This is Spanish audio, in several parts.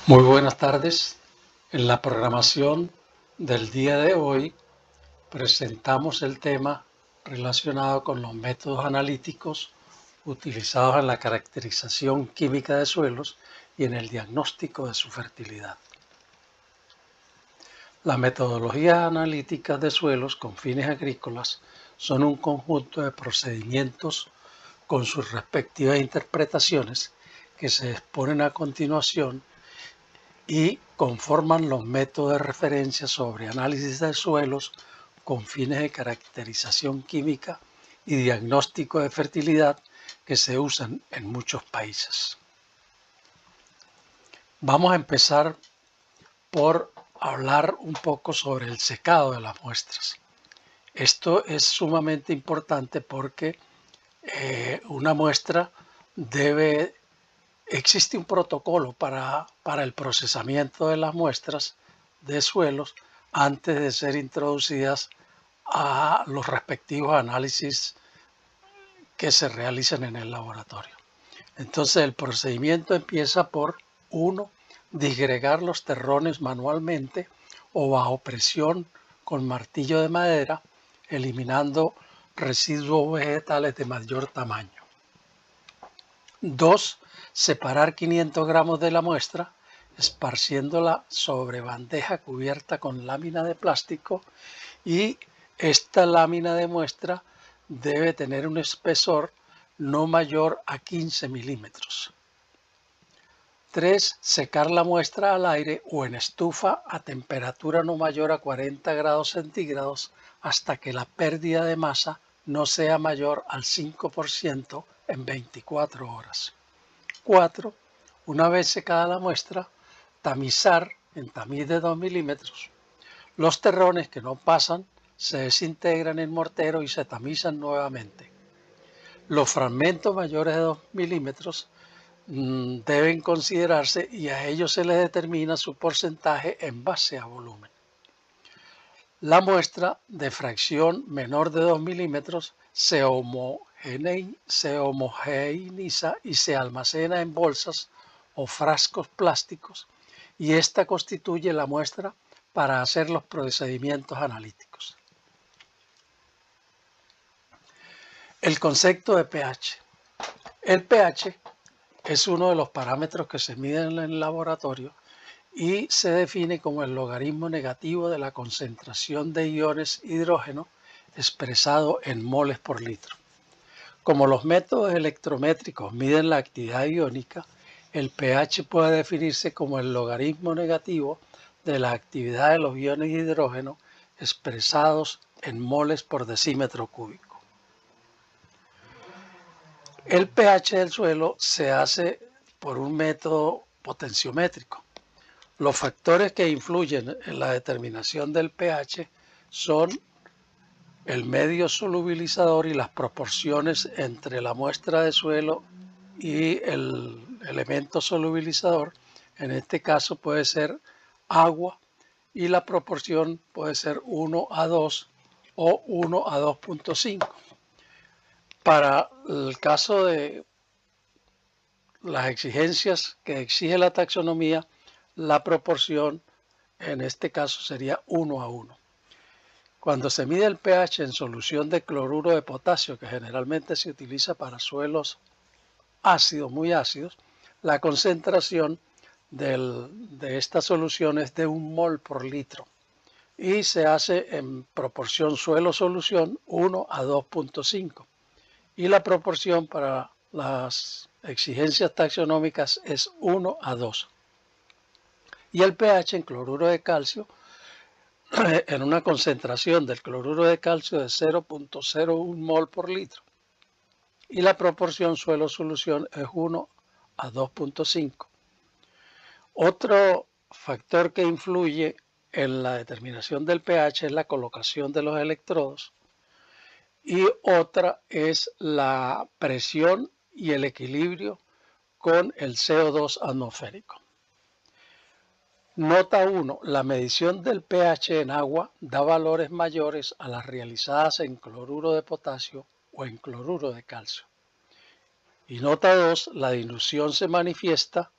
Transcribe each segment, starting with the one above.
Muy buenas tardes. En la programación del día de hoy presentamos el tema relacionado con los métodos analíticos utilizados en la caracterización química de suelos y en el diagnóstico de su fertilidad. Las metodologías analíticas de suelos con fines agrícolas son un conjunto de procedimientos con sus respectivas interpretaciones que se exponen a continuación y conforman los métodos de referencia sobre análisis de suelos con fines de caracterización química y diagnóstico de fertilidad que se usan en muchos países. Vamos a empezar por hablar un poco sobre el secado de las muestras. Esto es sumamente importante porque una muestra existe un protocolo para el procesamiento de las muestras de suelos antes de ser introducidas a los respectivos análisis que se realizan en el laboratorio. Entonces el procedimiento empieza por 1. Disgregar los terrones manualmente o bajo presión con martillo de madera, eliminando residuos vegetales de mayor tamaño. 2. Separar 500 gramos de la muestra, esparciéndola sobre bandeja cubierta con lámina de plástico, y esta lámina de muestra debe tener un espesor no mayor a 15 milímetros. 3. Secar la muestra al aire o en estufa a temperatura no mayor a 40 grados centígrados hasta que la pérdida de masa no sea mayor al 5% en 24 horas. 4. Una vez secada la muestra, tamizar en tamiz de 2 milímetros. Los terrones que no pasan se desintegran en mortero y se tamizan nuevamente. Los fragmentos mayores de 2 milímetros deben considerarse y a ellos se les determina su porcentaje en base a volumen. La muestra de fracción menor de 2 milímetros se homogeneiza y se almacena en bolsas o frascos plásticos, y esta constituye la muestra para hacer los procedimientos analíticos. El concepto de pH. El pH es uno de los parámetros que se miden en el laboratorio y se define como el logaritmo negativo de la concentración de iones hidrógeno expresado en moles por litro. Como los métodos electrométricos miden la actividad iónica, el pH puede definirse como el logaritmo negativo de la actividad de los iones hidrógeno expresados en moles por decímetro cúbico. El pH del suelo se hace por un método potenciométrico. Los factores que influyen en la determinación del pH son el medio solubilizador y las proporciones entre la muestra de suelo y el elemento solubilizador. En este caso puede ser agua y la proporción puede ser 1:2 o 1:2.5. Para el caso de las exigencias que exige la taxonomía, la proporción en este caso sería 1:1. Cuando se mide el pH en solución de cloruro de potasio, que generalmente se utiliza para suelos ácidos, muy ácidos, la concentración de esta solución es de 1 mol por litro y se hace en proporción suelo-solución 1:2.5, y la proporción para las exigencias taxonómicas es 1:2. Y el pH en cloruro de calcio, en una concentración del cloruro de calcio de 0.01 mol por litro, y la proporción suelo-solución es 1:2.5. Otro factor que influye en la determinación del pH es la colocación de los electrodos, y otra es la presión y el equilibrio con el CO2 atmosférico. Nota 1. La medición del pH en agua da valores mayores a las realizadas en cloruro de potasio o en cloruro de calcio. Y nota 2. La dilución se manifiesta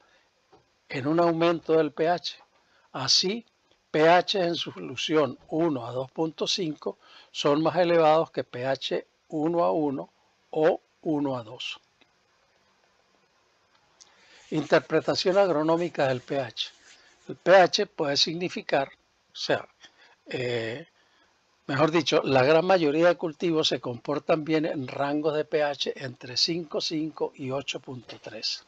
en un aumento del pH. Así, pH en solución 1 a 2.5 son más elevados que pH 1 a 1 o 1 a 2. Interpretación agronómica del pH. El pH puede significar, mejor dicho, la gran mayoría de cultivos se comportan bien en rangos de pH entre 5,5 y 8,3.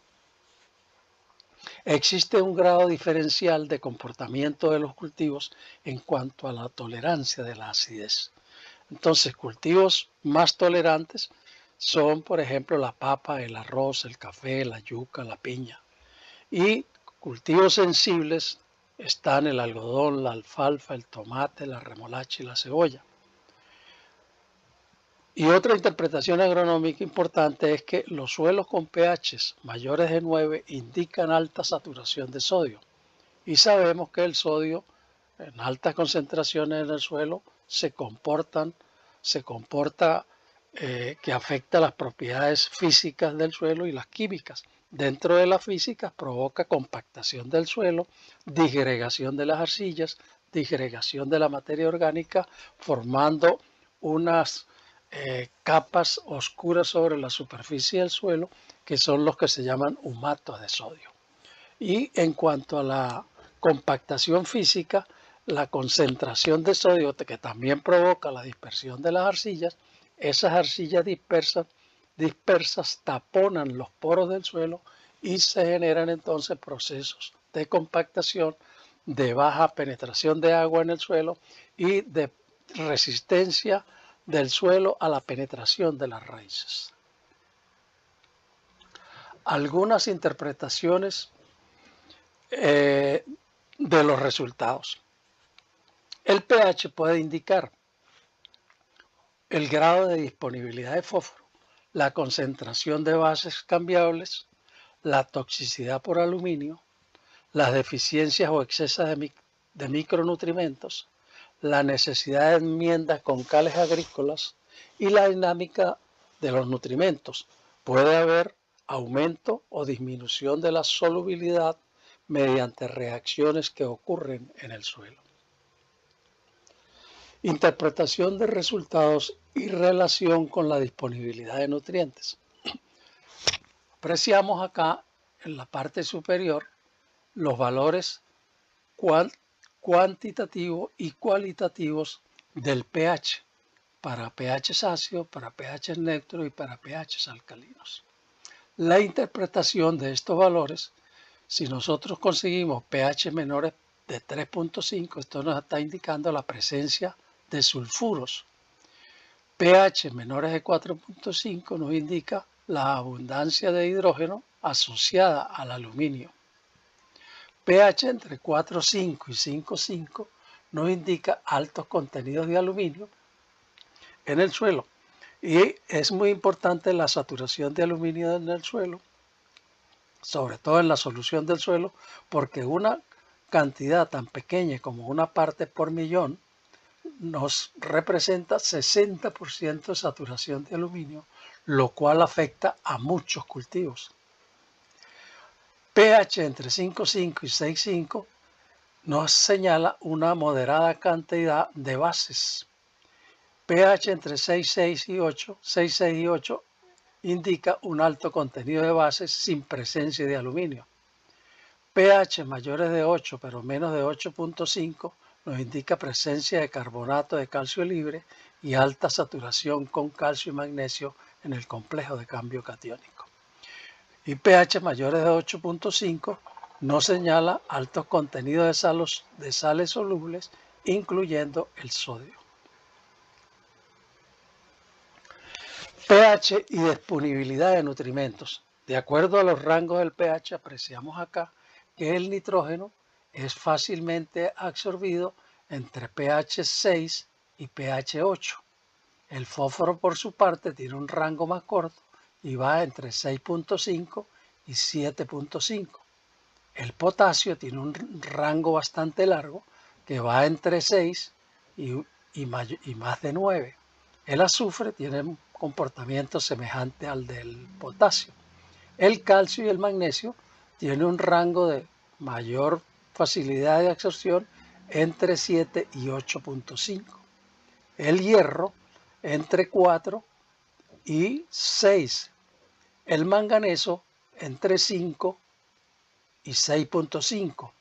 Existe un grado diferencial de comportamiento de los cultivos en cuanto a la tolerancia de la acidez. Entonces, cultivos más tolerantes son, por ejemplo, la papa, el arroz, el café, la yuca, la piña. Y cultivos sensibles están el algodón, la alfalfa, el tomate, la remolacha y la cebolla. Y otra interpretación agronómica importante es que los suelos con pHs mayores de 9 indican alta saturación de sodio. Y sabemos que el sodio en altas concentraciones en el suelo se comporta que afecta las propiedades físicas del suelo y las químicas. Dentro de las físicas provoca compactación del suelo, disgregación de las arcillas, disgregación de la materia orgánica, formando unas capas oscuras sobre la superficie del suelo, que son los que se llaman humatos de sodio. Y en cuanto a la compactación física, la concentración de sodio, que también provoca la dispersión de las arcillas, esas arcillas dispersas taponan los poros del suelo y se generan entonces procesos de compactación, de baja penetración de agua en el suelo y de resistencia del suelo a la penetración de las raíces. Algunas interpretaciones de los resultados. El pH puede indicar el grado de disponibilidad de fósforo, la concentración de bases cambiables, la toxicidad por aluminio, las deficiencias o excesos de micronutrientes, la necesidad de enmiendas con cales agrícolas y la dinámica de los nutrimentos. Puede haber aumento o disminución de la solubilidad mediante reacciones que ocurren en el suelo. Interpretación de resultados y relación con la disponibilidad de nutrientes. Apreciamos acá en la parte superior los valores cuantitativos y cualitativos del pH para pH ácidos, para pH neutros y para pH alcalinos. La interpretación de estos valores, si nosotros conseguimos pH menores de 3.5, esto nos está indicando la presencia de sulfuros. pH menores de 4.5 nos indica la abundancia de hidrógeno asociada al aluminio. pH entre 4,5 y 5,5 nos indica altos contenidos de aluminio en el suelo. Y es muy importante la saturación de aluminio en el suelo, sobre todo en la solución del suelo, porque una cantidad tan pequeña como una parte por millón nos representa 60% de saturación de aluminio, lo cual afecta a muchos cultivos. pH entre 5,5 y 6,5 nos señala una moderada cantidad de bases. pH entre 6,6 y 8 indica un alto contenido de bases sin presencia de aluminio. pH mayores de 8 pero menos de 8.5 nos indica presencia de carbonato de calcio libre y alta saturación con calcio y magnesio en el complejo de cambio catiónico. Y pH mayores de 8.5 nos señala altos contenidos de sales solubles, incluyendo el sodio. pH y disponibilidad de nutrimentos. De acuerdo a los rangos del pH, apreciamos acá que el nitrógeno es fácilmente absorbido entre pH 6 y pH 8. El fósforo, por su parte, tiene un rango más corto y va entre 6.5 y 7.5. El potasio tiene un rango bastante largo que va entre 6 y más de 9. El azufre tiene un comportamiento semejante al del potasio. El calcio y el magnesio tienen un rango de mayor facilidad de absorción entre 7 y 8.5. El hierro entre 4 y 6. El manganeso entre 5 y 6.5.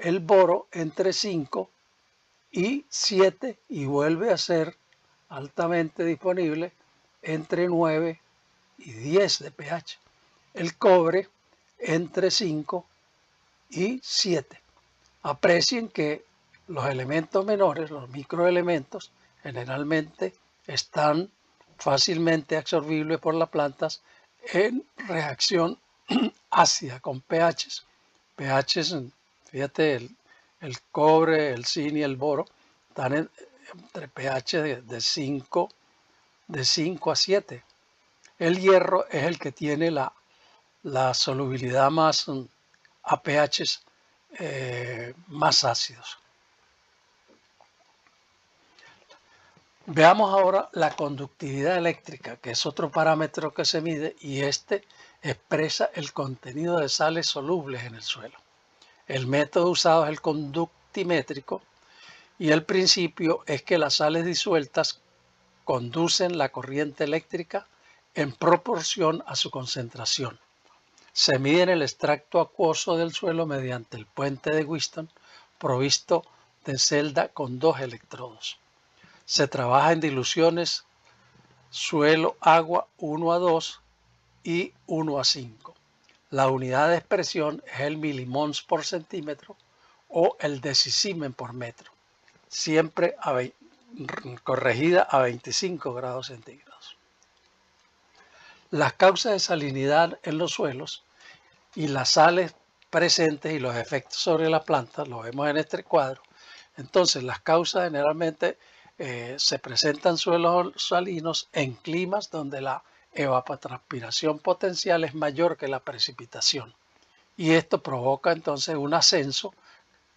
El boro entre 5 y 7 y vuelve a ser altamente disponible entre 9 y 10 de pH. El cobre entre 5 y 7. Aprecien que los elementos menores, los microelementos, generalmente están fácilmente absorbibles por las plantas en reacción ácida con pHs. pHs, fíjate, el cobre, el zinc y el boro están entre pH de 5 a 7. El hierro es el que tiene la solubilidad más a pHs más ácidos. Veamos ahora la conductividad eléctrica, que es otro parámetro que se mide y este expresa el contenido de sales solubles en el suelo. El método usado es el conductimétrico y el principio es que las sales disueltas conducen la corriente eléctrica en proporción a su concentración. Se mide en el extracto acuoso del suelo mediante el puente de Wheatstone provisto de celda con 2 electrodos. Se trabaja en diluciones suelo-agua 1:2 y 1:5. La unidad de expresión es el milimons por centímetro o el decisimen por metro, siempre corregida a 25 grados centígrados. Las causas de salinidad en los suelos y las sales presentes y los efectos sobre las plantas, lo vemos en este cuadro. Entonces, las causas generalmente se presentan suelos salinos en climas donde la evapotranspiración potencial es mayor que la precipitación. Y esto provoca entonces un ascenso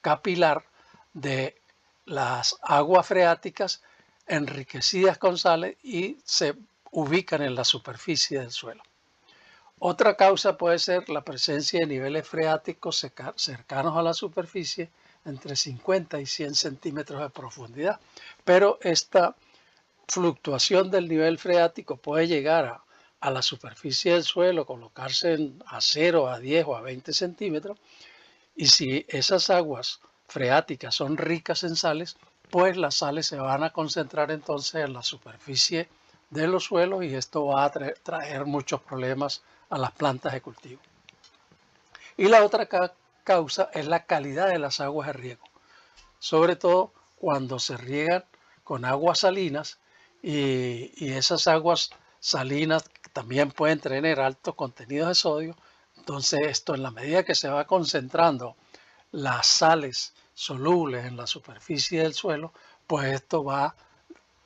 capilar de las aguas freáticas enriquecidas con sales y se ubican en la superficie del suelo. Otra causa puede ser la presencia de niveles freáticos cercanos a la superficie entre 50 y 100 centímetros de profundidad, pero esta fluctuación del nivel freático puede llegar a la superficie del suelo, colocarse a 0, a 10 o a 20 centímetros, y si esas aguas freáticas son ricas en sales, pues las sales se van a concentrar entonces en la superficie de los suelos y esto va a traer muchos problemas a las plantas de cultivo. Y la otra causa es la calidad de las aguas de riego, sobre todo cuando se riegan con aguas salinas y esas aguas salinas también pueden tener altos contenidos de sodio. Entonces esto, en la medida que se va concentrando las sales solubles en la superficie del suelo, pues esto va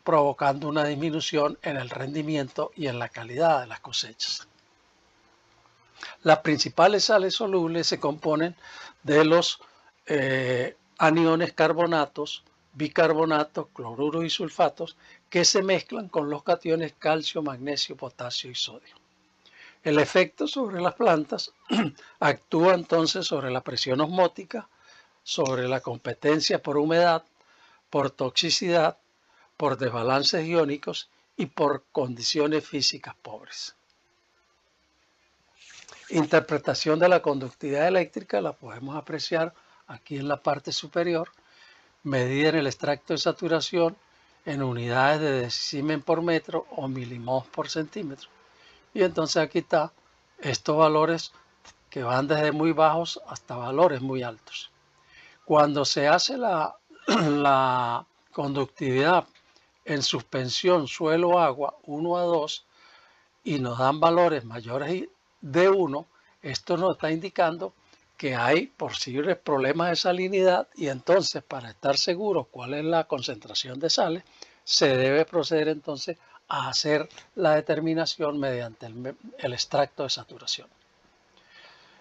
provocando una disminución en el rendimiento y en la calidad de las cosechas. Las principales sales solubles se componen de los aniones carbonatos, bicarbonatos, cloruros y sulfatos que se mezclan con los cationes calcio, magnesio, potasio y sodio. El efecto sobre las plantas actúa entonces sobre la presión osmótica, sobre la competencia por humedad, por toxicidad, por desbalances iónicos y por condiciones físicas pobres. Interpretación de la conductividad eléctrica la podemos apreciar aquí en la parte superior, medida en el extracto de saturación en unidades de decisimen por metro o milimos por centímetro. Y entonces aquí está estos valores que van desde muy bajos hasta valores muy altos. Cuando se hace la conductividad en suspensión suelo-agua 1:2 y nos dan valores mayores de 1, esto nos está indicando que hay posibles problemas de salinidad y entonces, para estar seguros cuál es la concentración de sales, se debe proceder entonces a hacer la determinación mediante el extracto de saturación.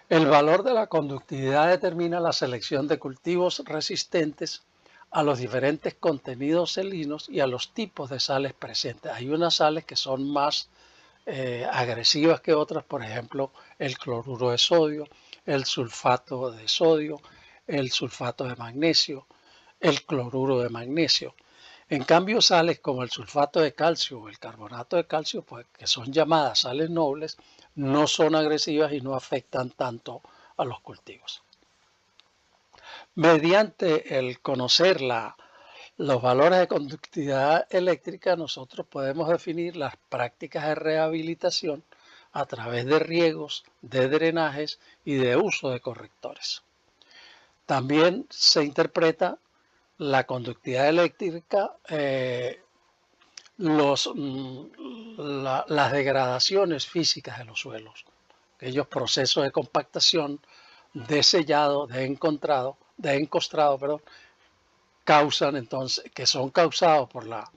El valor de la conductividad determina la selección de cultivos resistentes a los diferentes contenidos salinos y a los tipos de sales presentes. Hay unas sales que son más agresivas que otras, por ejemplo, el cloruro de sodio, el sulfato de sodio, el sulfato de magnesio, el cloruro de magnesio. En cambio, sales como el sulfato de calcio o el carbonato de calcio, pues, que son llamadas sales nobles, no son agresivas y no afectan tanto a los cultivos. Mediante el conocer los valores de conductividad eléctrica, nosotros podemos definir las prácticas de rehabilitación a través de riegos, de drenajes y de uso de correctores. También se interpreta la conductividad eléctrica, las degradaciones físicas de los suelos, aquellos procesos de compactación, de sellado, de encostrado, causan entonces, que son causados por las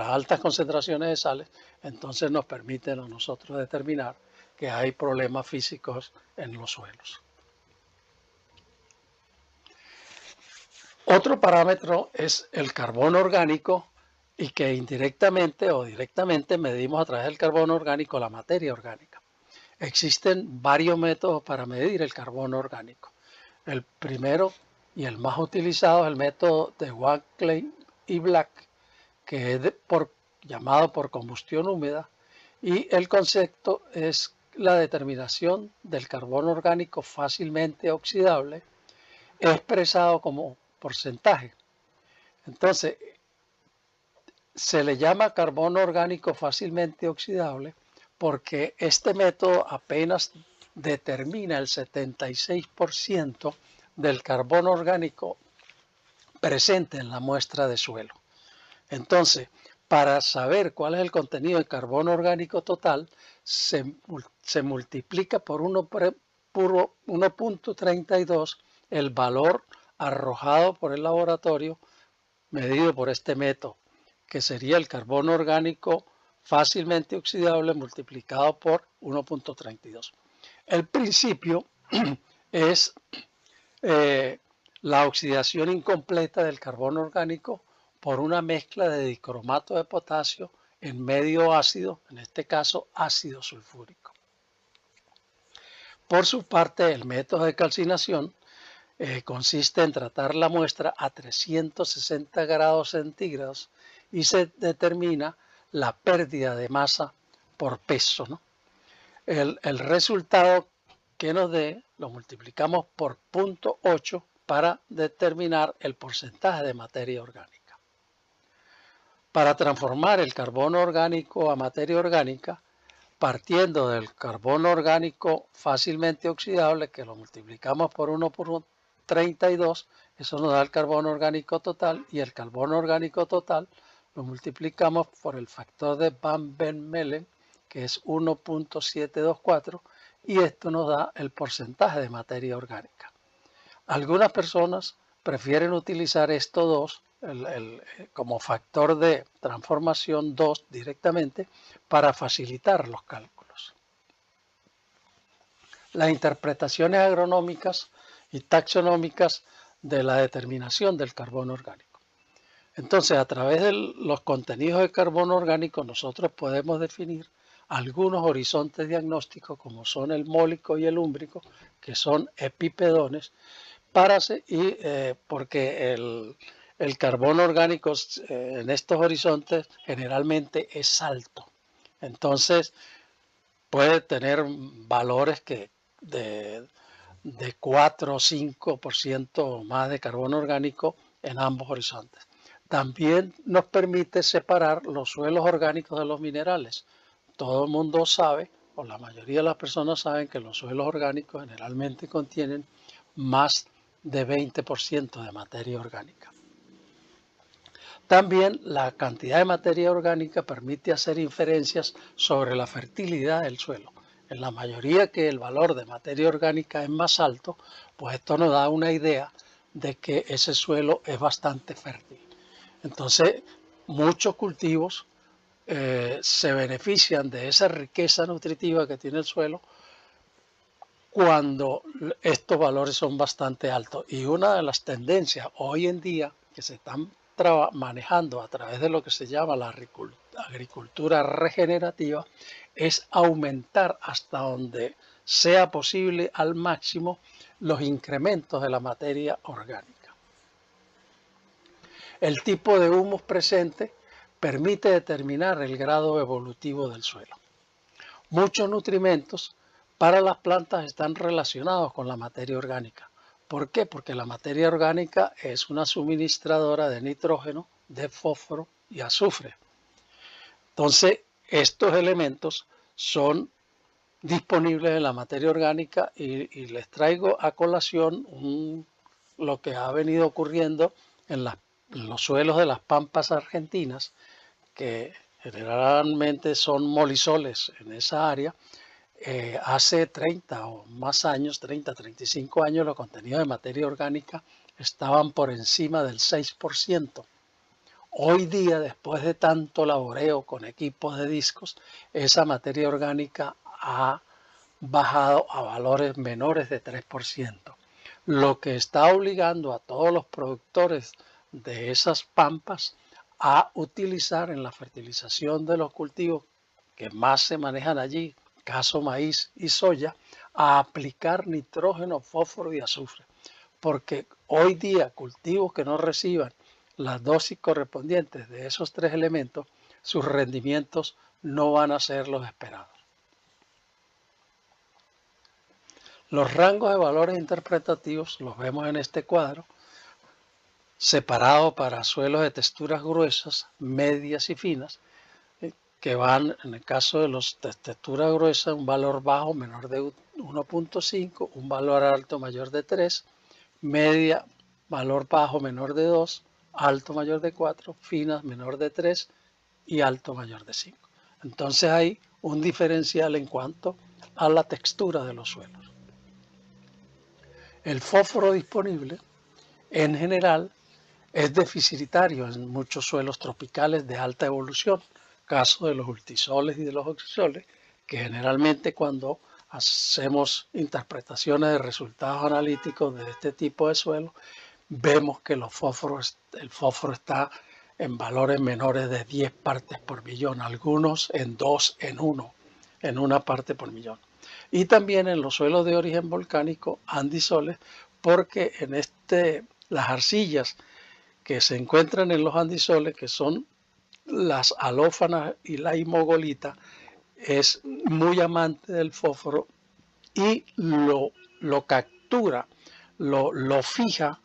altas concentraciones de sales, entonces nos permiten a nosotros determinar que hay problemas físicos en los suelos. Otro parámetro es el carbono orgánico y que indirectamente o directamente medimos a través del carbono orgánico la materia orgánica. Existen varios métodos para medir el carbono orgánico. El primero y el más utilizado es el método de Wakley y Black, que es llamado por combustión húmeda, y el concepto es la determinación del carbono orgánico fácilmente oxidable expresado como porcentaje. Entonces, se le llama carbono orgánico fácilmente oxidable porque este método apenas determina el 76% del carbono orgánico presente en la muestra de suelo. Entonces, para saber cuál es el contenido de carbono orgánico total, se multiplica por 1.32 el valor arrojado por el laboratorio medido por este método, que sería el carbono orgánico fácilmente oxidable multiplicado por 1.32. El principio es la oxidación incompleta del carbono orgánico por una mezcla de dicromato de potasio en medio ácido, en este caso ácido sulfúrico. Por su parte, el método de calcinación consiste en tratar la muestra a 360 grados centígrados y se determina la pérdida de masa por peso, ¿no? El resultado que nos dé lo multiplicamos por 0.8 para determinar el porcentaje de materia orgánica. Para transformar el carbono orgánico a materia orgánica, partiendo del carbono orgánico fácilmente oxidable, que lo multiplicamos por 1.32, eso nos da el carbono orgánico total, y el carbono orgánico total lo multiplicamos por el factor de Van Bemmelen, que es 1.724, y esto nos da el porcentaje de materia orgánica. Algunas personas prefieren utilizar estos dos como factor de transformación 2 directamente para facilitar los cálculos. Las interpretaciones agronómicas y taxonómicas de la determinación del carbono orgánico. Entonces, a través de los contenidos de carbono orgánico, nosotros podemos definir algunos horizontes diagnósticos como son el mólico y el úmbrico, que son epipedones, porque el carbono orgánico en estos horizontes generalmente es alto. Entonces, puede tener valores de 4 o 5% más de carbono orgánico en ambos horizontes. También nos permite separar los suelos orgánicos de los minerales. Todo el mundo sabe, o la mayoría de las personas saben, que los suelos orgánicos generalmente contienen más de 20% de materia orgánica. También la cantidad de materia orgánica permite hacer inferencias sobre la fertilidad del suelo. En la mayoría que el valor de materia orgánica es más alto, pues esto nos da una idea de que ese suelo es bastante fértil. Entonces, muchos cultivos se benefician de esa riqueza nutritiva que tiene el suelo cuando estos valores son bastante altos. Y una de las tendencias hoy en día que se están manejando a través de lo que se llama la agricultura regenerativa es aumentar hasta donde sea posible al máximo los incrementos de la materia orgánica. El tipo de humus presente permite determinar el grado evolutivo del suelo. Muchos nutrimentos para las plantas están relacionados con la materia orgánica. ¿Por qué? Porque la materia orgánica es una suministradora de nitrógeno, de fósforo y azufre. Entonces, estos elementos son disponibles en la materia orgánica y les traigo a colación lo que ha venido ocurriendo en los suelos de las pampas argentinas, que generalmente son molisoles en esa área. Hace 30 o más años, 30, 35 años, los contenidos de materia orgánica estaban por encima del 6%. Hoy día, después de tanto laboreo con equipos de discos, esa materia orgánica ha bajado a valores menores de 3%, lo que está obligando a todos los productores de esas pampas a utilizar en la fertilización de los cultivos que más se manejan allí, caso maíz y soya, a aplicar nitrógeno, fósforo y azufre, porque hoy día cultivos que no reciban las dosis correspondientes de esos tres elementos, sus rendimientos no van a ser los esperados. Los rangos de valores interpretativos los vemos en este cuadro, separados para suelos de texturas gruesas, medias y finas, que van, en el caso de los de textura gruesa, un valor bajo menor de 1.5, un valor alto mayor de 3, media valor bajo menor de 2, alto mayor de 4, finas menor de 3 y alto mayor de 5. Entonces hay un diferencial en cuanto a la textura de los suelos. El fósforo disponible, en general, es deficitario en muchos suelos tropicales de alta evolución, caso de los ultisoles y de los oxisoles, que generalmente cuando hacemos interpretaciones de resultados analíticos de este tipo de suelo, vemos que el fósforo está en valores menores de 10 partes por millón, algunos en 2, en 1, en una parte por millón. Y también en los suelos de origen volcánico, andisoles, porque en las arcillas que se encuentran en los andisoles, que son las alófanas y la imogolita, es muy amante del fósforo y lo captura, lo fija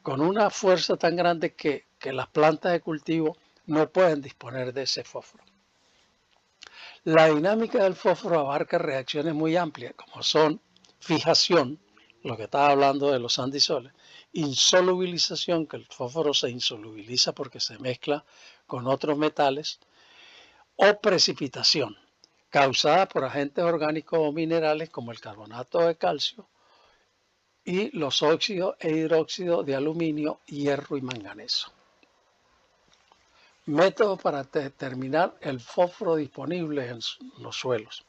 con una fuerza tan grande que las plantas de cultivo no pueden disponer de ese fósforo. La dinámica del fósforo abarca reacciones muy amplias, como son fijación, lo que estaba hablando de los andisoles, insolubilización, que el fósforo se insolubiliza porque se mezcla con otros metales, o precipitación, causada por agentes orgánicos o minerales como el carbonato de calcio y los óxidos e hidróxidos de aluminio, hierro y manganeso. Métodos para determinar el fósforo disponible en los suelos.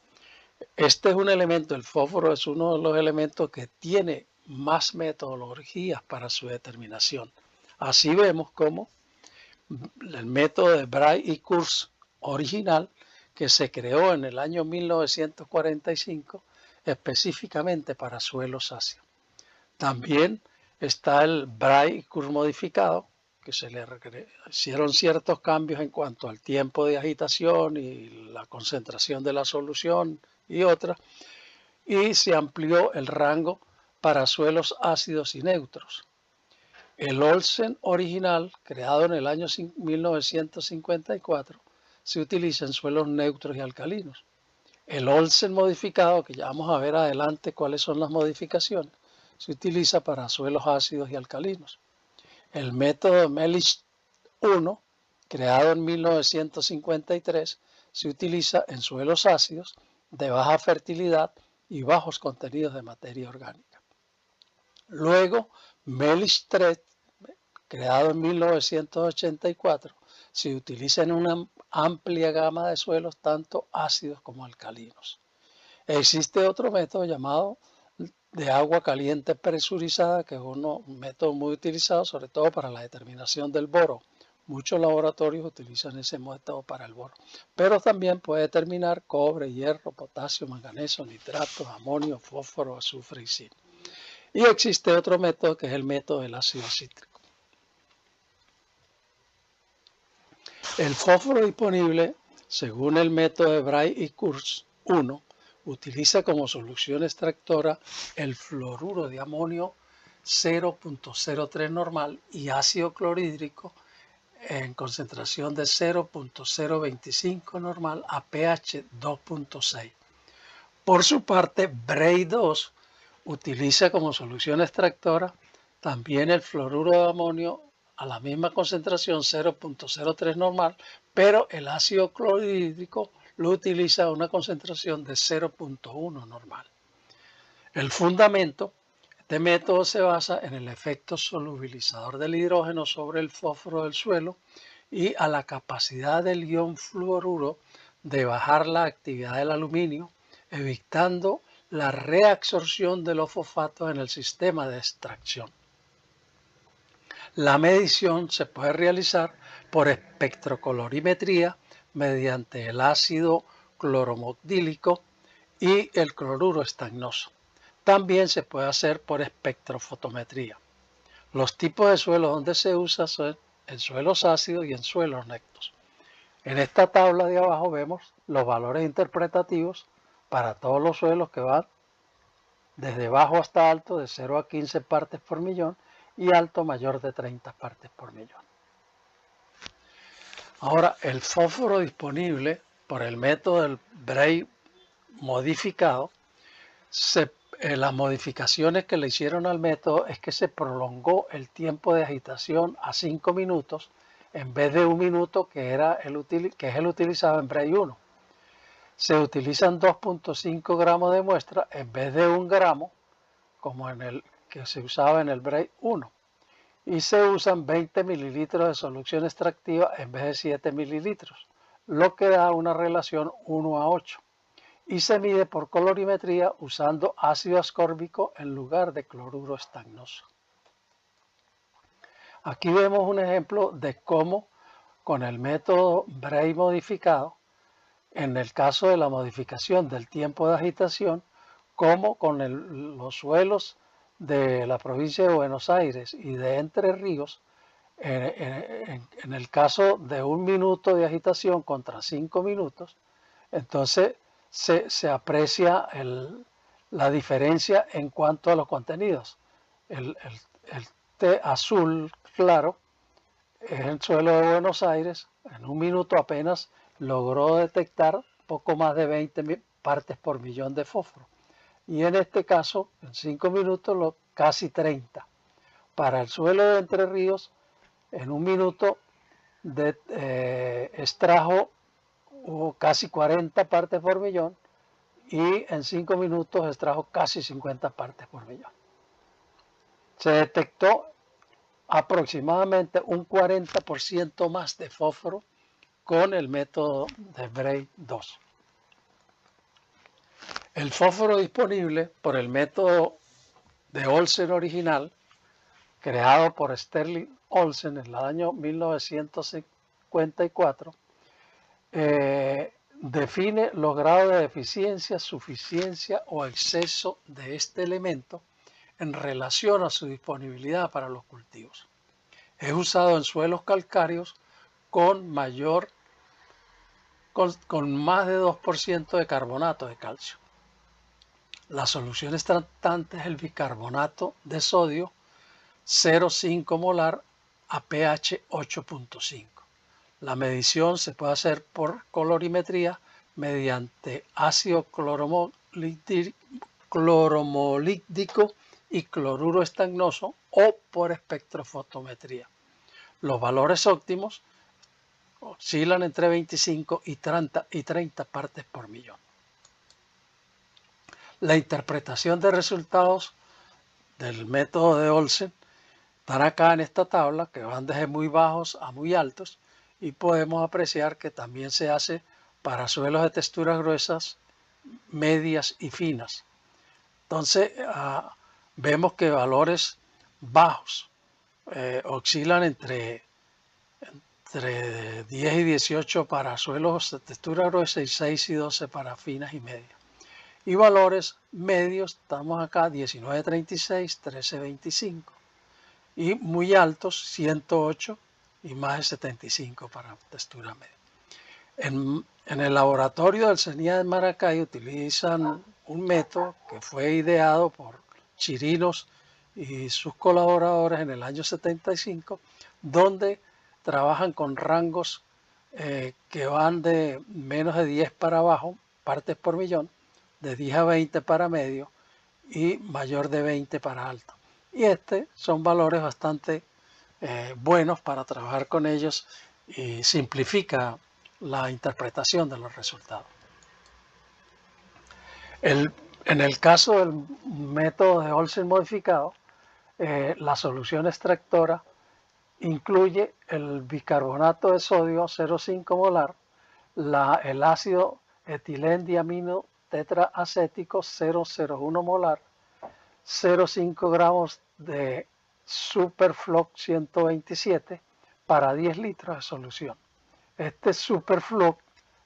Este es un elemento, el fósforo es uno de los elementos que tiene más metodologías para su determinación. Así vemos como el método de Bray y Kurz original, que se creó en el año 1945 específicamente para suelos ácidos. También está el Bray y Kurz modificado, que se le hicieron ciertos cambios en cuanto al tiempo de agitación y la concentración de la solución y otras, y se amplió el rango para suelos ácidos y neutros. El Olsen original, creado en el año 1954, se utiliza en suelos neutros y alcalinos. El Olsen modificado, que ya vamos a ver adelante cuáles son las modificaciones, se utiliza para suelos ácidos y alcalinos. El método Melich I, creado en 1953, se utiliza en suelos ácidos de baja fertilidad y bajos contenidos de materia orgánica. Luego, Melich III, creado en 1984, se utiliza en una amplia gama de suelos, tanto ácidos como alcalinos. Existe otro método llamado de agua caliente presurizada, que es un método muy utilizado sobre todo para la determinación del boro, Muchos laboratorios utilizan ese método para el boro, pero también puede determinar cobre, hierro, potasio, manganeso, nitratos, amonio, fósforo, azufre y zinc. Y existe otro método que es el método del ácido cítrico. El fósforo disponible, según el método de Bray y Kurz 1, utiliza como solución extractora el fluoruro de amonio 0.03 normal y ácido clorhídrico en concentración de 0.025 normal a pH 2.6. Por su parte, Bray 2 utiliza como solución extractora también el fluoruro de amonio a la misma concentración 0.03 normal, pero el ácido clorhídrico lo utiliza a una concentración de 0.1 normal. El fundamento, este método se basa en el efecto solubilizador del hidrógeno sobre el fósforo del suelo y a la capacidad del ion fluoruro de bajar la actividad del aluminio, evitando la reabsorción de los fosfatos en el sistema de extracción. La medición se puede realizar por espectrocolorimetría mediante el ácido cloromodílico y el cloruro estagnoso. También se puede hacer por espectrofotometría. Los tipos de suelos donde se usa son en suelos ácidos y en suelos neutros. En esta tabla de abajo vemos los valores interpretativos para todos los suelos que van desde bajo hasta alto de 0 a 15 partes por millón y alto mayor de 30 partes por millón. Ahora, el fósforo disponible por el método del Bray modificado, las modificaciones que le hicieron al método es que se prolongó el tiempo de agitación a 5 minutos en vez de 1 minuto que es el utilizado en Bray 1. Se utilizan 2.5 gramos de muestra en vez de 1 gramo, como en el que se usaba en el Bray 1. Y se usan 20 mililitros de solución extractiva en vez de 7 mililitros, lo que da una relación 1 a 8. Y se mide por colorimetría usando ácido ascórbico en lugar de cloruro estagnoso. Aquí vemos un ejemplo de cómo con el método Bray modificado, en el caso de la modificación del tiempo de agitación, como con los suelos de la provincia de Buenos Aires y de Entre Ríos, en el caso de 1 minuto de agitación contra 5 minutos, entonces se aprecia la diferencia en cuanto a los contenidos. El té azul claro es el suelo de Buenos Aires, en 1 minuto apenas logró detectar poco más de 20 partes por millón de fósforo. Y en este caso, en 5 minutos, casi 30. Para el suelo de Entre Ríos, en 1 minuto extrajo casi 40 partes por millón y en 5 minutos extrajo casi 50 partes por millón. Se detectó aproximadamente un 40% más de fósforo con el método de Bray 2. El fósforo disponible por el método de Olsen original, creado por Sterling Olsen en el año 1954, define los grados de deficiencia, suficiencia o exceso de este elemento en relación a su disponibilidad para los cultivos. Es usado en suelos calcáreos con más de 2% de carbonato de calcio. La solución extractante es el bicarbonato de sodio 0,5 molar a pH 8.5. La medición se puede hacer por colorimetría mediante ácido cloromolíbdico y cloruro estagnoso o por espectrofotometría. Los valores óptimos oscilan entre 25 y 30 partes por millón. La interpretación de resultados del método de Olsen están acá en esta tabla, que van desde muy bajos a muy altos, y podemos apreciar que también se hace para suelos de texturas gruesas, medias y finas. Entonces vemos que valores bajos oscilan entre entre 10 y 18 para suelos de textura gruesa y 6 y 12 para finas y medias. Y valores medios, estamos acá 19.36, 13.25 y muy altos 108 y más de 75 para textura media. En el laboratorio del CENIA de Maracay utilizan un método que fue ideado por Chirinos y sus colaboradores en el año 75, donde trabajan con rangos que van de menos de 10 para abajo, partes por millón, de 10 a 20 para medio y mayor de 20 para alto. Y son valores bastante buenos para trabajar con ellos y simplifica la interpretación de los resultados. En el caso del método de Olsen modificado, la solución extractora incluye el bicarbonato de sodio 0,5 molar, el ácido etilendiamino tetraacético 0,01 molar, 0,5 gramos de Superfloc 127 para 10 litros de solución. Este Superfloc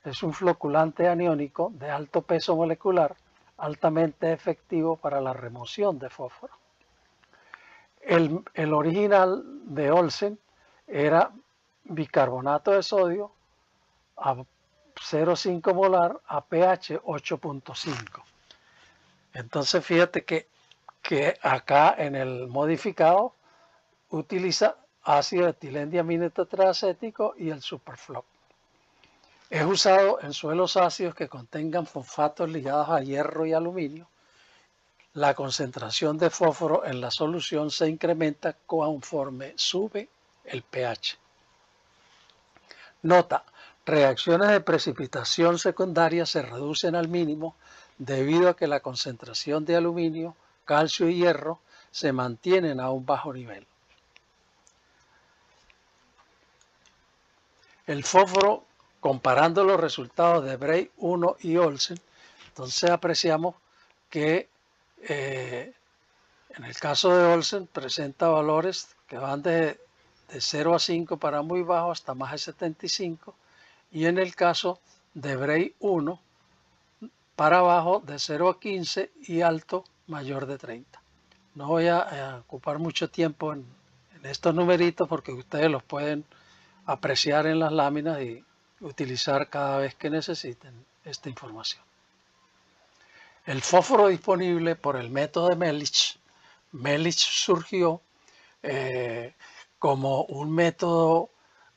es un floculante aniónico de alto peso molecular, altamente efectivo para la remoción de fósforo. El original de Olsen era bicarbonato de sodio a 0,5 molar a pH 8.5. Entonces fíjate que acá en el modificado utiliza ácido etilendiamino tetraacético y el Superfloc. Es usado en suelos ácidos que contengan fosfatos ligados a hierro y aluminio. La concentración de fósforo en la solución se incrementa conforme sube el pH. Nota: reacciones de precipitación secundaria se reducen al mínimo debido a que la concentración de aluminio, calcio y hierro se mantienen a un bajo nivel. El fósforo, comparando los resultados de Bray 1 y Olsen, entonces apreciamos que en el caso de Olsen presenta valores que van de 0 a 5 para muy bajo hasta más de 75, y en el caso de Bray 1 para abajo de 0 a 15 y alto mayor de 30. No voy a ocupar mucho tiempo en estos numeritos porque ustedes los pueden apreciar en las láminas y utilizar cada vez que necesiten esta información. El fósforo disponible por el método de Melich surgió como un método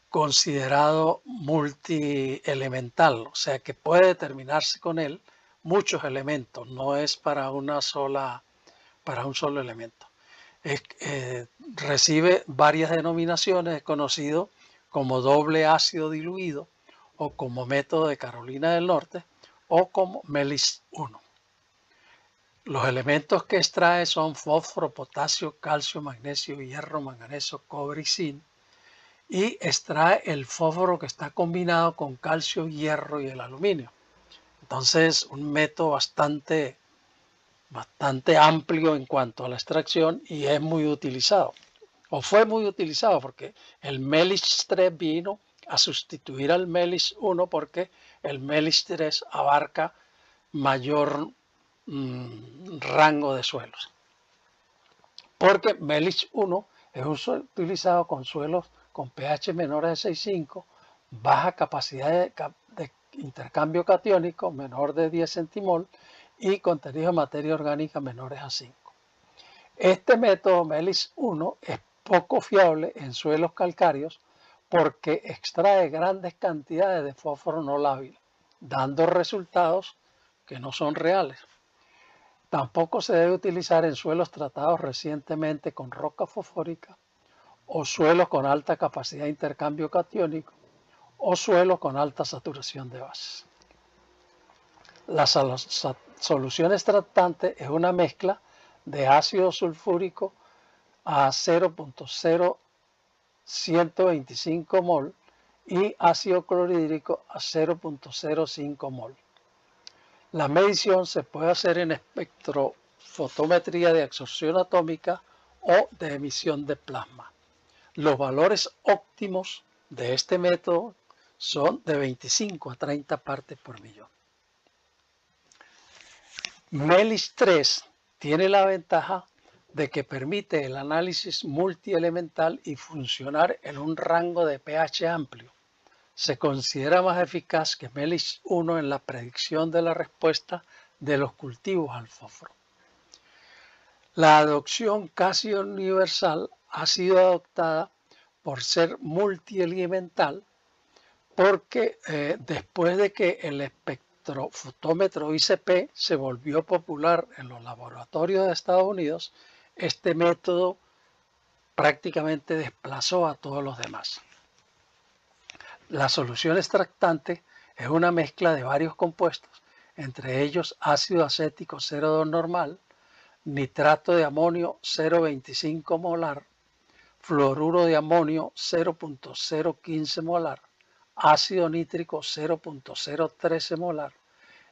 considerado multielemental, o sea que puede determinarse con él muchos elementos, no es para un solo elemento. Recibe varias denominaciones, es conocido como doble ácido diluido o como método de Carolina del Norte o como Melich 1. Los elementos que extrae son fósforo, potasio, calcio, magnesio, hierro, manganeso, cobre y zinc, y extrae el fósforo que está combinado con calcio, hierro y el aluminio. Entonces, un método bastante amplio en cuanto a la extracción y es muy utilizado, o fue muy utilizado, porque el Melich 3 vino a sustituir al Melich 1 porque el Melich 3 abarca mayor rango de suelos. Porque Melich 1 es utilizado con suelos con pH menores de 6,5, baja capacidad de intercambio catiónico menor de 10 centimol y contenido de materia orgánica menores a 5. Este método Melich 1 es poco fiable en suelos calcáreos porque extrae grandes cantidades de fósforo no lábil, dando resultados que no son reales. Tampoco se debe utilizar en suelos tratados recientemente con roca fosfórica o suelos con alta capacidad de intercambio catiónico o suelos con alta saturación de bases. La solución extractante es una mezcla de ácido sulfúrico a 0.0125 mol y ácido clorhídrico a 0.05 mol. La medición se puede hacer en espectrofotometría de absorción atómica o de emisión de plasma. Los valores óptimos de este método son de 25 a 30 partes por millón. MELIS 3 tiene la ventaja de que permite el análisis multielemental y funcionar en un rango de pH amplio. Se considera más eficaz que MELIS 1 en la predicción de la respuesta de los cultivos al fósforo. La adopción casi universal ha sido adoptada por ser multielemental porque después de que el espectrofotómetro ICP se volvió popular en los laboratorios de Estados Unidos, este método prácticamente desplazó a todos los demás. La solución extractante es una mezcla de varios compuestos, entre ellos ácido acético 0,2 normal, nitrato de amonio 0,25 molar, fluoruro de amonio 0,015 molar, ácido nítrico 0,013 molar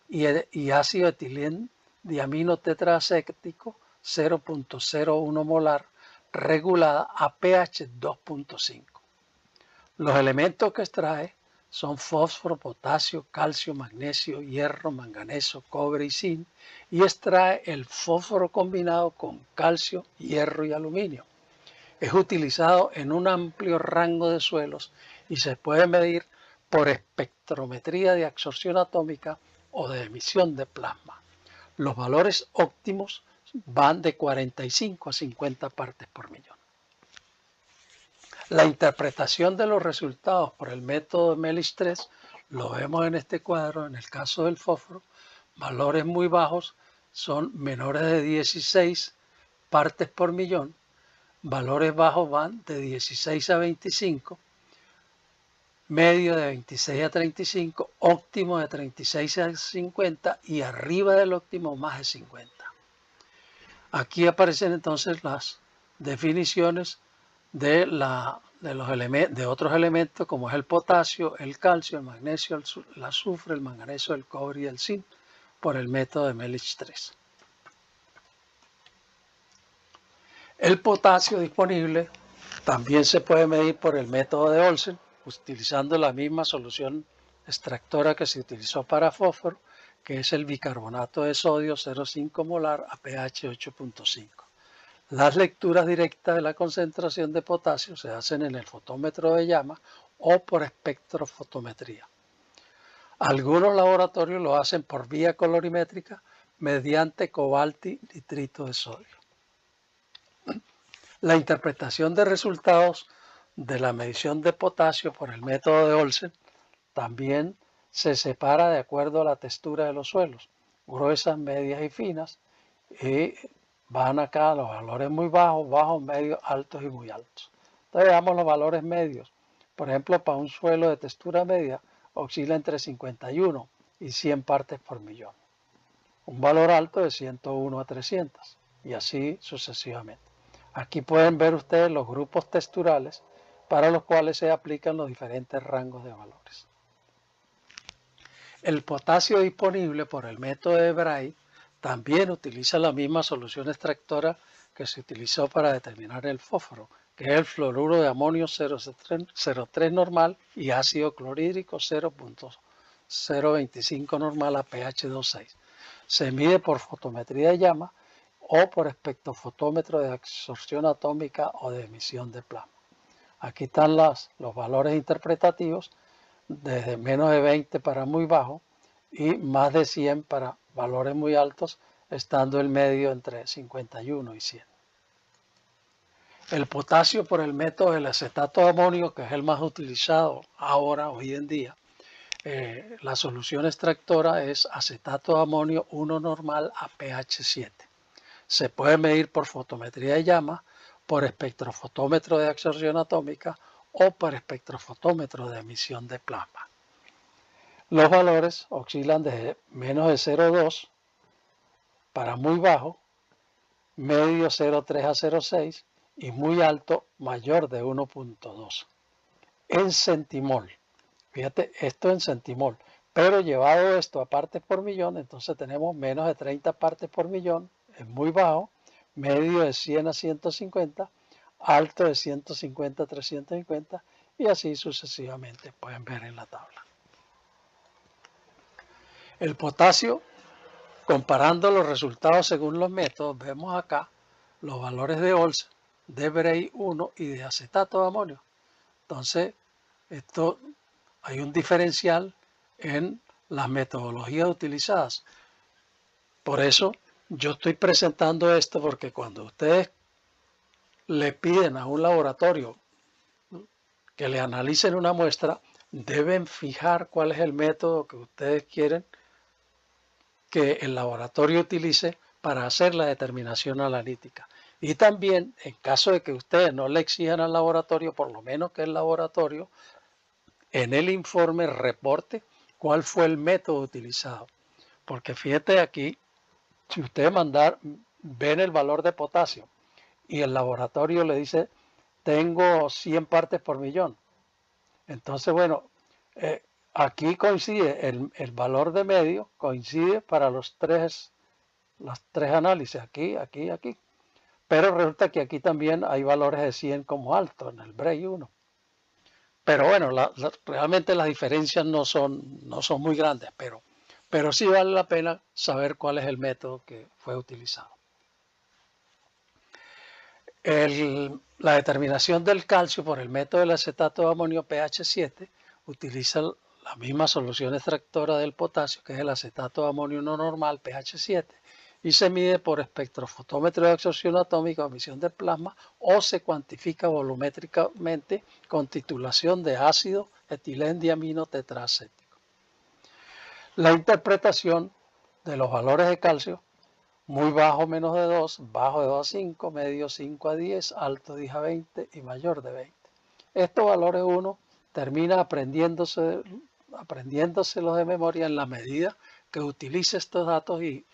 y ácido etileno tetraacético 0,01 molar regulada a pH 2,5. Los elementos que extrae son fósforo, potasio, calcio, magnesio, hierro, manganeso, cobre y zinc, y extrae el fósforo combinado con calcio, hierro y aluminio. Es utilizado en un amplio rango de suelos y se puede medir por espectrometría de absorción atómica o de emisión de plasma. Los valores óptimos van de 45 a 50 partes por millón. La interpretación de los resultados por el método de MELIS 3 lo vemos en este cuadro. En el caso del fósforo, valores muy bajos son menores de 16 partes por millón, valores bajos van de 16 a 25, medio de 26 a 35, óptimo de 36 a 50 y arriba del óptimo más de 50. Aquí aparecen entonces las definiciones de otros elementos como es el potasio, el calcio, el magnesio, el azufre, el manganeso, el cobre y el zinc por el método de MELIS 3. El potasio disponible también se puede medir por el método de Olsen, utilizando la misma solución extractora que se utilizó para fósforo, que es el bicarbonato de sodio 0,5 molar a pH 8,5. Las lecturas directas de la concentración de potasio se hacen en el fotómetro de llama o por espectrofotometría. Algunos laboratorios lo hacen por vía colorimétrica mediante cobalto-nitrito de sodio. La interpretación de resultados de la medición de potasio por el método de Olsen también se separa de acuerdo a la textura de los suelos, gruesas, medias y finas, y van acá los valores muy bajos, bajos, medios, altos y muy altos. Entonces veamos los valores medios. Por ejemplo, para un suelo de textura media oscila entre 51 y 100 partes por millón. Un valor alto de 101 a 300 y así sucesivamente. Aquí pueden ver ustedes los grupos texturales para los cuales se aplican los diferentes rangos de valores. El potasio disponible por el método de Bray también utiliza la misma solución extractora que se utilizó para determinar el fósforo, que es el fluoruro de amonio 0,03 normal y ácido clorhídrico 0,025 normal a pH 2,6. Se mide por fotometría de llama o por espectrofotómetro de absorción atómica o de emisión de plasma. Aquí están los valores interpretativos, desde menos de 20 para muy bajo y más de 100 para valores muy altos, estando el medio entre 51 y 100. El potasio por el método del acetato de amonio, que es el más utilizado ahora, hoy en día, la solución extractora es acetato de amonio 1 normal a pH 7. Se puede medir por fotometría de llama, por espectrofotómetro de absorción atómica o por espectrofotómetro de emisión de plasma. Los valores oscilan desde menos de 0,2 para muy bajo, medio 0,3 a 0,6 y muy alto mayor de 1,2. En centimol, fíjate, esto en centimol, pero llevado esto a partes por millón, entonces tenemos menos de 30 partes por millón, es muy bajo, medio de 100 a 150, alto de 150 a 350 y así sucesivamente, pueden ver en la tabla. El potasio, comparando los resultados según los métodos, vemos acá los valores de Olsen, de Bray 1 y de acetato de amonio. Entonces, hay un diferencial en las metodologías utilizadas. Por eso yo estoy presentando esto, porque cuando ustedes le piden a un laboratorio que le analicen una muestra, deben fijar cuál es el método que ustedes quieren que el laboratorio utilice para hacer la determinación analítica. Y también, en caso de que ustedes no le exijan al laboratorio, por lo menos que el laboratorio en el informe reporte cuál fue el método utilizado. Porque fíjate aquí, si ustedes ven el valor de potasio y el laboratorio le dice, tengo 100 partes por millón. Entonces, bueno, aquí coincide el valor de medio, coincide para los tres análisis, aquí, aquí, aquí. Pero resulta que aquí también hay valores de 100 como alto en el Bray 1. Pero bueno, realmente las diferencias no son muy grandes, pero sí vale la pena saber cuál es el método que fue utilizado. La determinación del calcio por el método del acetato de amonio pH 7 utiliza la misma solución extractora del potasio, que es el acetato de amonio no normal pH 7, y se mide por espectrofotómetro de absorción atómica o emisión de plasma, o se cuantifica volumétricamente con titulación de ácido etilendiamino tetraacético. La interpretación de los valores de calcio: muy bajo menos de 2, bajo de 2 a 5, medio 5 a 10, alto 10 a 20 y mayor de 20. Estos valores uno termina aprendiéndoselos de memoria en la medida que utilice estos datos y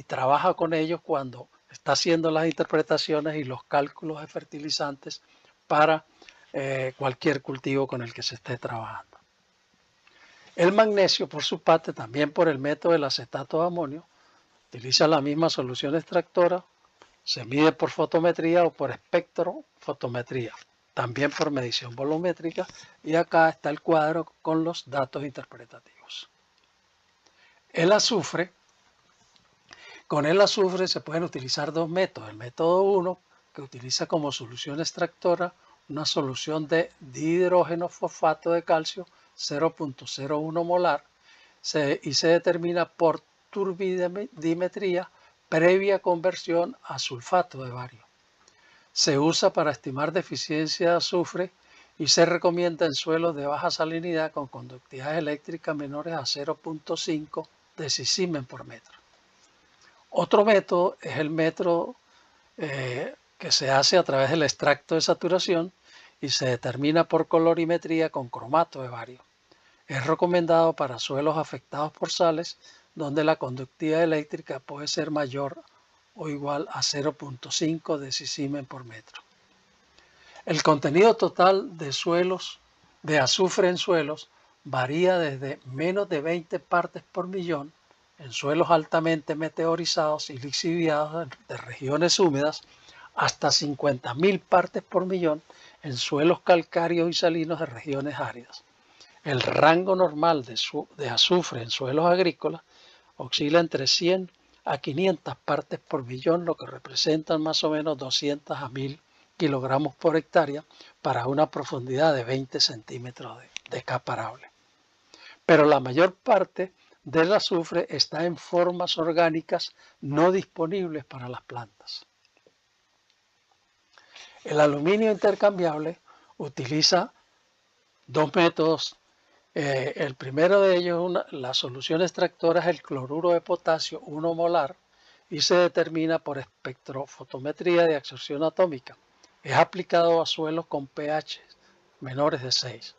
trabaja con ellos cuando está haciendo las interpretaciones y los cálculos de fertilizantes para cualquier cultivo con el que se esté trabajando. El magnesio, por su parte, también por el método del acetato de amonio, utiliza la misma solución extractora, se mide por fotometría o por espectrofotometría, también por medición volumétrica, y acá está el cuadro con los datos interpretativos. El azufre: con el azufre se pueden utilizar dos métodos. El método 1, que utiliza como solución extractora una solución de dihidrógeno fosfato de calcio 0.01 molar, y se determina por turbidimetría previa conversión a sulfato de bario. Se usa para estimar deficiencia de azufre y se recomienda en suelos de baja salinidad con conductividades eléctricas menores a 0.5 decisimen por metro. Otro método es el método que se hace a través del extracto de saturación y se determina por colorimetría con cromato de bario. Es recomendado para suelos afectados por sales, donde la conductividad eléctrica puede ser mayor o igual a 0.5 decisimen por metro. El contenido total de azufre en suelos varía desde menos de 20 partes por millón en suelos altamente meteorizados y lixiviados de regiones húmedas, hasta 50.000 partes por millón en suelos calcáreos y salinos de regiones áridas. El rango normal de azufre en suelos agrícolas oscila entre 100 a 500 partes por millón, lo que representa más o menos 200 a 1000 kilogramos por hectárea para una profundidad de 20 centímetros de capa arable. Pero la mayor parte del azufre está en formas orgánicas no disponibles para las plantas. El aluminio intercambiable utiliza dos métodos. El primero de ellos, la solución extractora, es el cloruro de potasio 1 molar y se determina por espectrofotometría de absorción atómica. Es aplicado a suelos con pH menores de 6.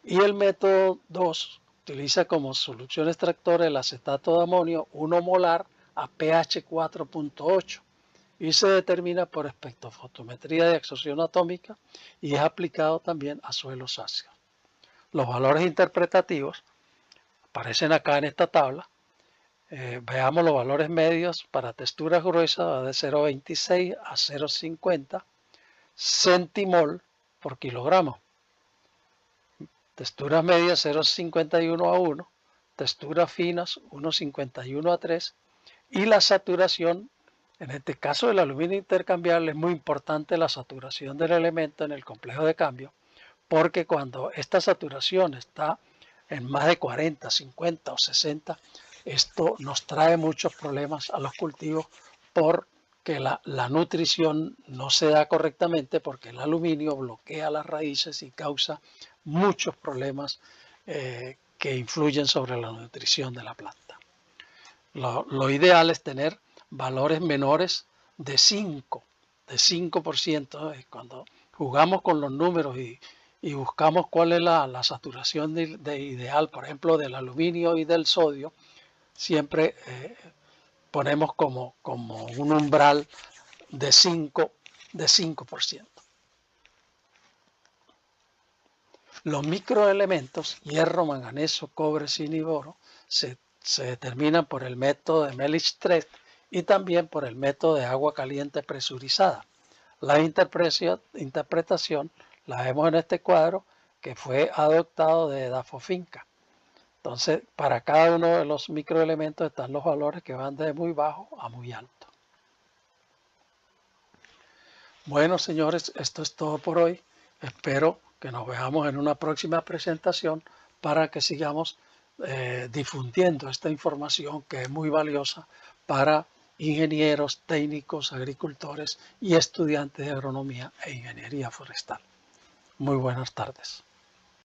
Y el método 2 utiliza como solución extractora el acetato de amonio 1 molar a pH 4.8 y se determina por espectrofotometría de absorción atómica y es aplicado también a suelos ácidos. Los valores interpretativos aparecen acá en esta tabla. Veamos los valores medios para texturas gruesas de 0.26 a 0.50 centimol por kilogramo. texturas medias 0,51 a 1, texturas finas 1,51 a 3 y la saturación, en este caso del aluminio intercambiable, es muy importante la saturación del elemento en el complejo de cambio, porque cuando esta saturación está en más de 40, 50 o 60, esto nos trae muchos problemas a los cultivos porque la nutrición no se da correctamente, porque el aluminio bloquea las raíces y causa muchos problemas que influyen sobre la nutrición de la planta. Lo ideal es tener valores menores de 5%. Cuando jugamos con los números y buscamos cuál es la saturación ideal, por ejemplo, del aluminio y del sodio, siempre ponemos como un umbral de 5%. Los microelementos, hierro, manganeso, cobre, zinc y boro, se determinan por el método de Melich-Trecht y también por el método de agua caliente presurizada. La interpretación la vemos en este cuadro que fue adoptado de Dafo Finca. Entonces, para cada uno de los microelementos están los valores que van de muy bajo a muy alto. Bueno, señores, esto es todo por hoy. Espero que nos veamos en una próxima presentación para que sigamos difundiendo esta información que es muy valiosa para ingenieros, técnicos, agricultores y estudiantes de agronomía e ingeniería forestal. Muy buenas tardes.